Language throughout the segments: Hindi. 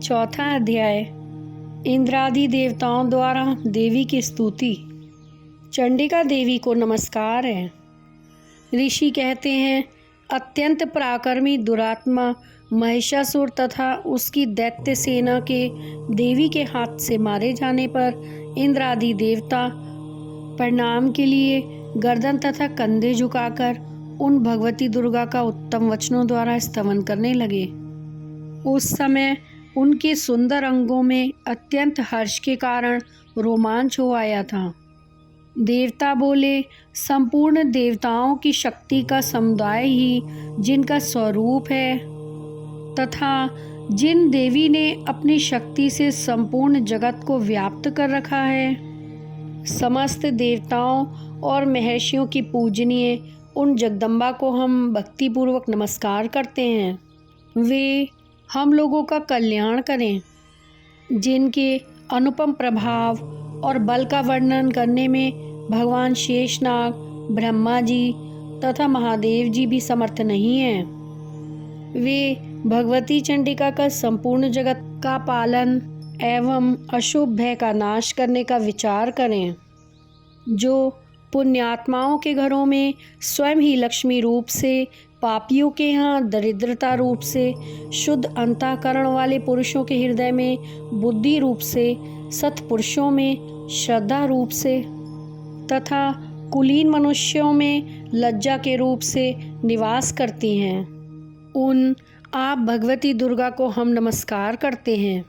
चौथा अध्याय। इंद्रादि देवताओं द्वारा देवी की स्तुति। चंडिका देवी को नमस्कार है। ऋषि कहते हैं, अत्यंत पराक्रमी दुरात्मा महिषासुर तथा उसकी दैत्य सेना के देवी के हाथ से मारे जाने पर इंद्रादि देवता प्रणाम के लिए गर्दन तथा कंधे झुकाकर उन भगवती दुर्गा का उत्तम वचनों द्वारा स्तवन करने लगे। उस समय उनके सुंदर अंगों में अत्यंत हर्ष के कारण रोमांच हो आया था। देवता बोले, संपूर्ण देवताओं की शक्ति का समुदाय ही जिनका स्वरूप है तथा जिन देवी ने अपनी शक्ति से संपूर्ण जगत को व्याप्त कर रखा है, समस्त देवताओं और महर्षियों की पूजनीय उन जगदम्बा को हम भक्तिपूर्वक नमस्कार करते हैं। वे हम लोगों का कल्याण करें। जिनके अनुपम प्रभाव और बल का वर्णन करने में भगवान शेषनाग, ब्रह्मा जी तथा महादेव जी भी समर्थ नहीं हैं। वे भगवती चंडिका का संपूर्ण जगत का पालन एवं अशुभ भय का नाश करने का विचार करें। जो पुण्यात्माओं के घरों में स्वयं ही लक्ष्मी रूप से, पापियों के यहाँ दरिद्रता रूप से, शुद्ध अंतःकरण वाले पुरुषों के हृदय में बुद्धि रूप से, सत्पुरुषों में श्रद्धा रूप से तथा कुलीन मनुष्यों में लज्जा के रूप से निवास करती हैं, उन आप भगवती दुर्गा को हम नमस्कार करते हैं।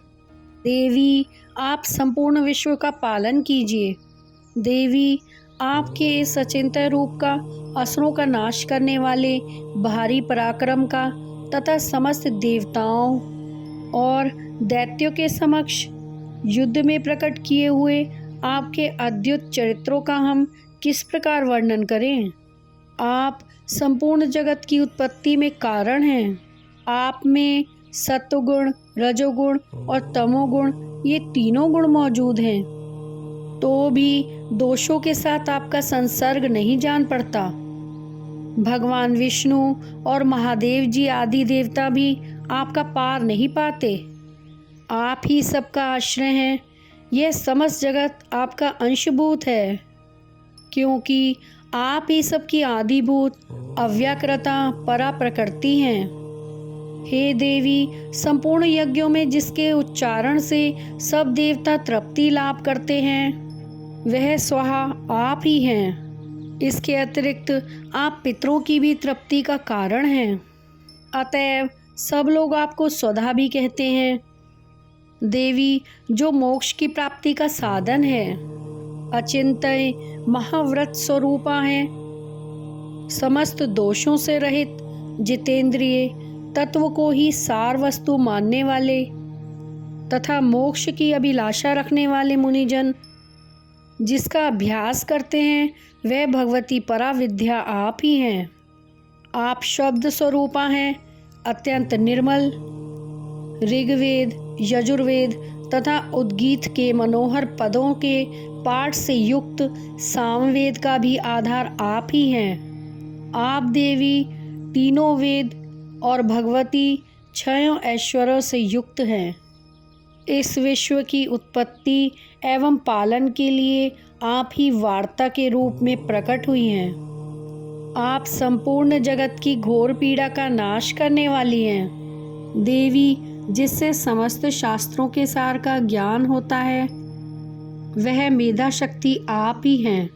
देवी, आप संपूर्ण विश्व का पालन कीजिए। देवी, आपके इस अचिंत्य रूप का, असुरों का नाश करने वाले भारी पराक्रम का तथा समस्त देवताओं और दैत्यों के समक्ष युद्ध में प्रकट किए हुए आपके अद्भुत चरित्रों का हम किस प्रकार वर्णन करें। आप संपूर्ण जगत की उत्पत्ति में कारण हैं। आप में सत्वगुण, रजोगुण और तमोगुण, ये तीनों गुण मौजूद हैं, तो भी दोषों के साथ आपका संसर्ग नहीं जान पड़ता। भगवान विष्णु और महादेव जी आदि देवता भी आपका पार नहीं पाते। आप ही सबका आश्रय हैं। यह समस्त जगत आपका अंशभूत है, क्योंकि आप ही सबकी आदिभूत अव्याकृता परा प्रकृति हैं। हे देवी, संपूर्ण यज्ञों में जिसके उच्चारण से सब देवता तृप्ति लाभ करते हैं, वह स्वाहा आप ही हैं। इसके अतिरिक्त आप पितरों की भी तृप्ति का कारण हैं। अतएव सब लोग आपको स्वधा भी कहते हैं। देवी, जो मोक्ष की प्राप्ति का साधन है, अचिंत्य महाव्रत स्वरूपा है, समस्त दोषों से रहित, जितेंद्रिय, तत्व को ही सार वस्तु मानने वाले तथा मोक्ष की अभिलाषा रखने वाले मुनिजन जिसका अभ्यास करते हैं, वह भगवती परा विद्या आप ही हैं। आप शब्द स्वरूपा हैं, अत्यंत निर्मल। ऋग्वेद, यजुर्वेद तथा उद्गीत के मनोहर पदों के पाठ से युक्त सामवेद का भी आधार आप ही हैं। आप देवी तीनों वेद और भगवती छयों ऐश्वर्यों से युक्त हैं। इस विश्व की उत्पत्ति एवं पालन के लिए आप ही वार्ता के रूप में प्रकट हुई हैं। आप संपूर्ण जगत की घोर पीड़ा का नाश करने वाली हैं। देवी, जिससे समस्त शास्त्रों के सार का ज्ञान होता है, वह मेधा शक्ति आप ही हैं।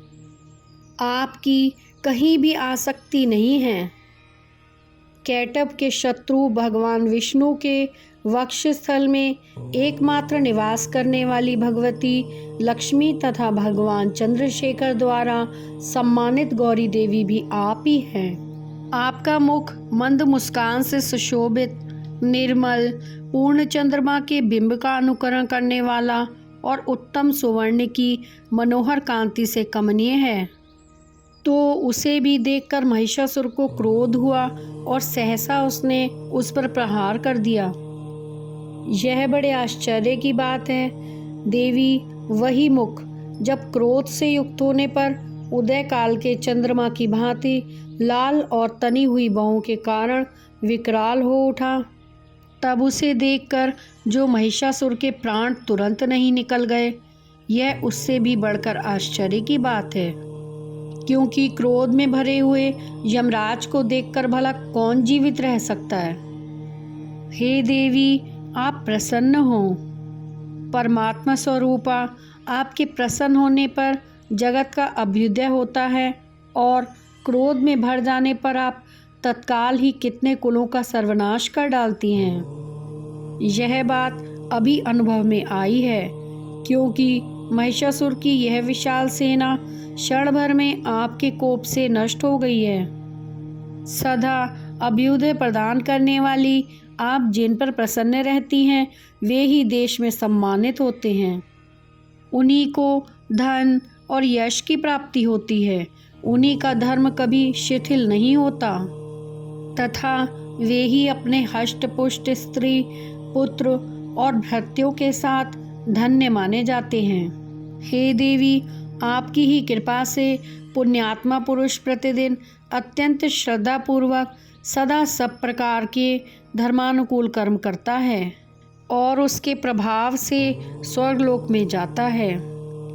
आपकी कहीं भी आसक्ति नहीं है। कैटभ के शत्रु भगवान विष्णु के वक्षस्थल में एकमात्र निवास करने वाली भगवती लक्ष्मी तथा भगवान चंद्रशेखर द्वारा सम्मानित गौरी देवी भी आप ही हैं। आपका मुख मंद मुस्कान से सुशोभित, निर्मल, पूर्ण चंद्रमा के बिंब का अनुकरण करने वाला और उत्तम सुवर्ण की मनोहर कांति से कमनीय है। तो उसे भी देखकर महिषासुर को क्रोध हुआ और सहसा उसने उस पर प्रहार कर दिया। यह बड़े आश्चर्य की बात है। देवी, वही मुख जब क्रोध से युक्त होने पर उदय काल के चंद्रमा की भांति लाल और तनी हुई बाहों के कारण विकराल हो उठा, तब उसे देखकर जो महिषासुर के प्राण तुरंत नहीं निकल गए, यह उससे भी बढ़कर आश्चर्य की बात है, क्योंकि क्रोध में भरे हुए यमराज को देखकर भला कौन जीवित रह सकता है। हे देवी, आप प्रसन्न हो। परमात्मा स्वरूपा, आपके प्रसन्न होने पर जगत का अभ्युदय होता है और क्रोध में भर जाने पर आप तत्काल ही कितने कुलों का सर्वनाश कर डालती हैं। यह बात अभी अनुभव में आई है, क्योंकि महिषासुर की यह विशाल सेना क्षण भर में आपके कोप से नष्ट हो गई है। सदा अभ्युदय प्रदान करने वाली आप जिन पर प्रसन्न रहती हैं, वे ही देश में सम्मानित होते हैं। उन्हीं को धन और यश की प्राप्ति होती है। उन्हीं का धर्म कभी शिथिल नहीं होता, तथा वे ही अपने हष्ट पुष्ट स्त्री, पुत्र और भृत्यों के साथ धन्य माने जाते हैं। हे देवी, आपकी ही कृपा से पुण्यात्मा पुरुष प्रतिदिन अत्यंत श्रद्धापूर्वक सदा सब प्रकार के धर्मानुकूल कर्म करता है और उसके प्रभाव से स्वर्गलोक में जाता है।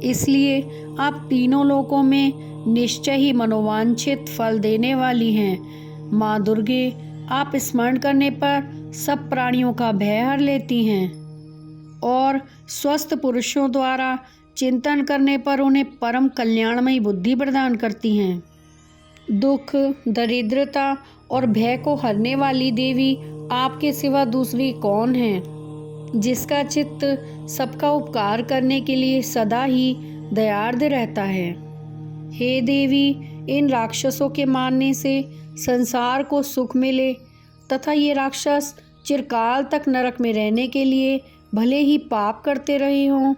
इसलिए आप तीनों लोकों में निश्चय ही मनोवांछित फल देने वाली हैं। माँ दुर्गे, आप स्मरण करने पर सब प्राणियों का भय हर लेती हैं और स्वस्थ पुरुषों द्वारा चिंतन करने पर उन्हें परम कल्याणमयी बुद्धि प्रदान करती हैं। दुख, दरिद्रता और भय को हरने वाली देवी आपके सिवा दूसरी कौन है, जिसका चित्त सबका उपकार करने के लिए सदा ही दयार्द रहता है। हे देवी, इन राक्षसों के मारने से संसार को सुख मिले तथा ये राक्षस चिरकाल तक नरक में रहने के लिए भले ही पाप करते रहे हों,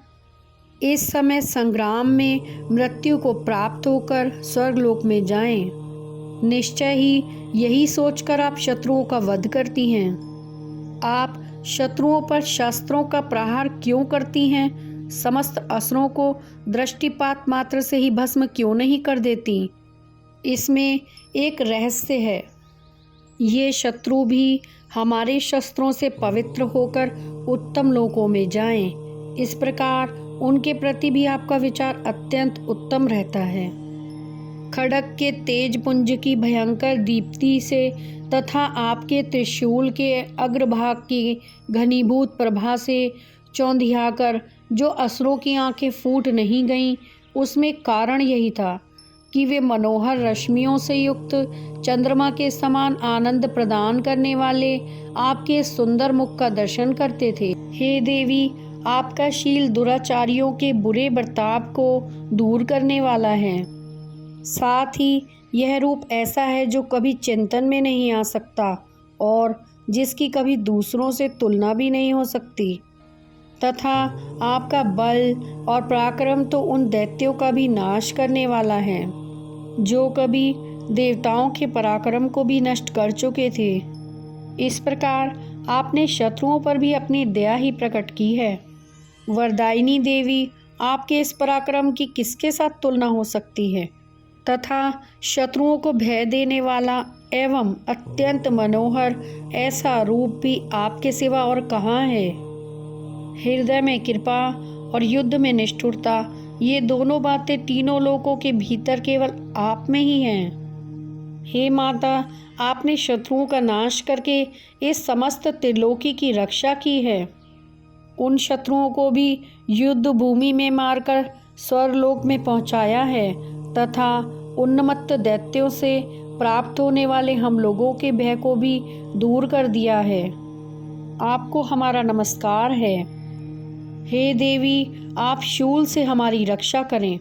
इस समय संग्राम में मृत्यु को प्राप्त होकर स्वर्गलोक में जाएं। निश्चय ही यही सोचकर आप शत्रुओं का वध करती हैं। आप शत्रुओं पर शस्त्रों का प्रहार क्यों करती हैं? समस्त असुरों को दृष्टिपात मात्र से ही भस्म क्यों नहीं कर देती? इसमें एक रहस्य है। ये शत्रु भी हमारे शस्त्रों से पवित्र होकर उत्तम लोकों में जाएं। इस प्रकार उनके प्रति भी आपका विचार अत्यंत उत्तम रहता है। खड्ग के तेज पुंज की भयंकर दीप्ति से तथा आपके त्रिशूल के अग्रभाग की घनीभूत प्रभा से चौंधियाकर जो असुरों की आंखें फूट नहीं गईं, उसमें कारण यही था कि वे मनोहर रश्मियों से युक्त चंद्रमा के समान आनंद प्रदान करने वाले आपके सुंदर मुख का दर्शन करते थे। हे देवी, आपका शील दुराचारियों के बुरे बर्ताव को दूर करने वाला है। साथ ही यह रूप ऐसा है जो कभी चिंतन में नहीं आ सकता और जिसकी कभी दूसरों से तुलना भी नहीं हो सकती, तथा आपका बल और पराक्रम तो उन दैत्यों का भी नाश करने वाला है जो कभी देवताओं के पराक्रम को भी नष्ट कर चुके थे। इस प्रकार आपने शत्रुओं पर भी अपनी दया ही प्रकट की है। वरदायिनी देवी, आपके इस पराक्रम की किसके साथ तुलना हो सकती है? तथा शत्रुओं को भय देने वाला एवं अत्यंत मनोहर ऐसा रूप भी आपके सिवा और कहाँ है? हृदय में कृपा और युद्ध में निष्ठुरता, ये दोनों बातें तीनों लोकों के भीतर केवल आप में ही हैं। हे माता, आपने शत्रुओं का नाश करके इस समस्त त्रिलोकी की रक्षा की है। उन शत्रुओं को भी युद्ध भूमि में मारकर स्वर्गलोक में पहुंचाया है तथा उन्मत्त दैत्यों से प्राप्त होने वाले हम लोगों के भय को भी दूर कर दिया है। आपको हमारा नमस्कार है। हे देवी, आप शूल से हमारी रक्षा करें।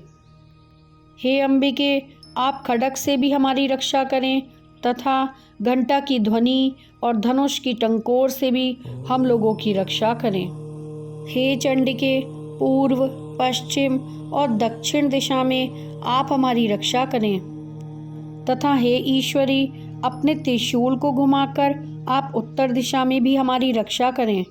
हे अंबिके, आप खड्ग से भी हमारी रक्षा करें तथा घंटा की ध्वनि और धनुष की टंकोर से भी हम लोगों की रक्षा करें। हे चंडिके, पूर्व, पश्चिम और दक्षिण दिशा में आप हमारी रक्षा करें तथा हे ईश्वरी, अपने त्रिशूल को घुमाकर आप उत्तर दिशा में भी हमारी रक्षा करें।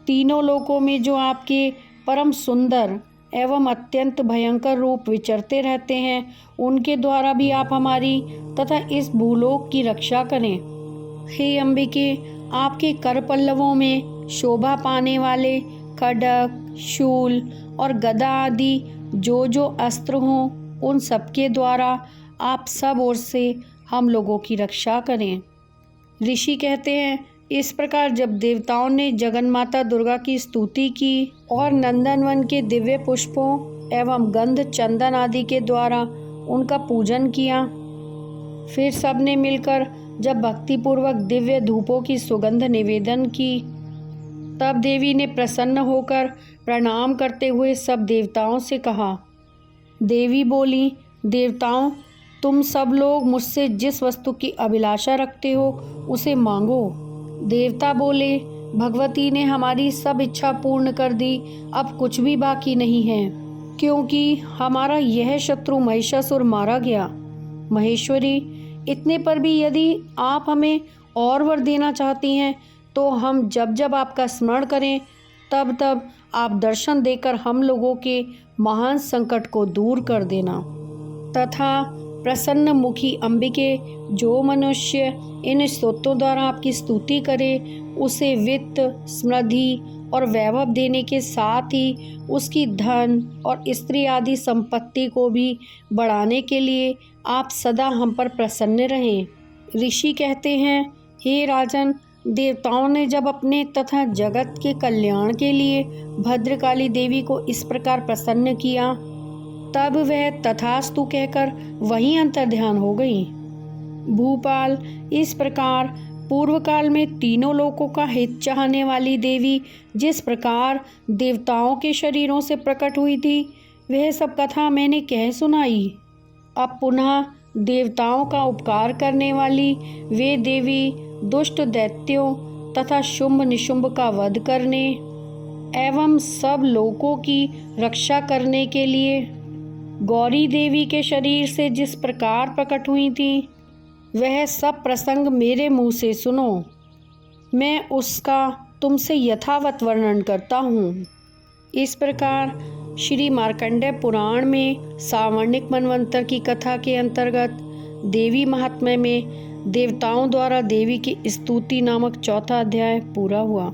तीनों लोकों में जो आपके परम सुंदर एवं अत्यंत भयंकर रूप विचरते रहते हैं, उनके द्वारा भी आप हमारी तथा इस भूलोक की रक्षा करें। हे अंबिके, आपके कर पल्लवों में शोभा पाने वाले खड्ग, शूल और गदा आदि जो अस्त्र हों, उन सबके द्वारा आप सब ओर से हम लोगों की रक्षा करें। ऋषि कहते हैं, इस प्रकार जब देवताओं ने जगन्माता दुर्गा की स्तुति की और नंदनवन के दिव्य पुष्पों एवं गंध चंदन आदि के द्वारा उनका पूजन किया, फिर सबने मिलकर जब भक्तिपूर्वक दिव्य धूपों की सुगंध निवेदन की, तब देवी ने प्रसन्न होकर प्रणाम करते हुए सब देवताओं से कहा। देवी बोली, देवताओं, तुम सब लोग मुझसे जिस वस्तु की अभिलाषा रखते हो उसे मांगो। देवता बोले, भगवती ने हमारी सब इच्छा पूर्ण कर दी, अब कुछ भी बाकी नहीं है, क्योंकि हमारा यह शत्रु महिषासुर मारा गया। महेश्वरी, इतने पर भी यदि आप हमें और वर देना चाहती हैं तो हम जब जब आपका स्मरण करें तब तब आप दर्शन देकर हम लोगों के महान संकट को दूर कर देना। तथा प्रसन्न मुखी अंबिके, जो मनुष्य इन स्तोत्रों द्वारा आपकी स्तुति करे, उसे वित्त, समृद्धि और वैभव देने के साथ ही उसकी धन और स्त्री आदि संपत्ति को भी बढ़ाने के लिए आप सदा हम पर प्रसन्न रहें। ऋषि कहते हैं, हे राजन, देवताओं ने जब अपने तथा जगत के कल्याण के लिए भद्रकाली देवी को इस प्रकार प्रसन्न किया, तब वह तथास्तु कहकर वहीं अंतर्ध्यान हो गई। भूपाल, इस प्रकार पूर्व काल में तीनों लोकों का हित चाहने वाली देवी जिस प्रकार देवताओं के शरीरों से प्रकट हुई थी, वह सब कथा मैंने कह सुनाई। अब पुनः देवताओं का उपकार करने वाली वे देवी दुष्ट दैत्यों तथा शुंभ निशुंभ का वध करने एवं सब लोकों की रक्षा करने के लिए गौरी देवी के शरीर से जिस प्रकार प्रकट हुई थी, वह सब प्रसंग मेरे मुँह से सुनो। मैं उसका तुमसे यथावत वर्णन करता हूँ। इस प्रकार श्री मार्कंडेय पुराण में सावर्णिक मनवंतर की कथा के अंतर्गत देवी महात्म्य में देवताओं द्वारा देवी की स्तुति नामक चौथा अध्याय पूरा हुआ।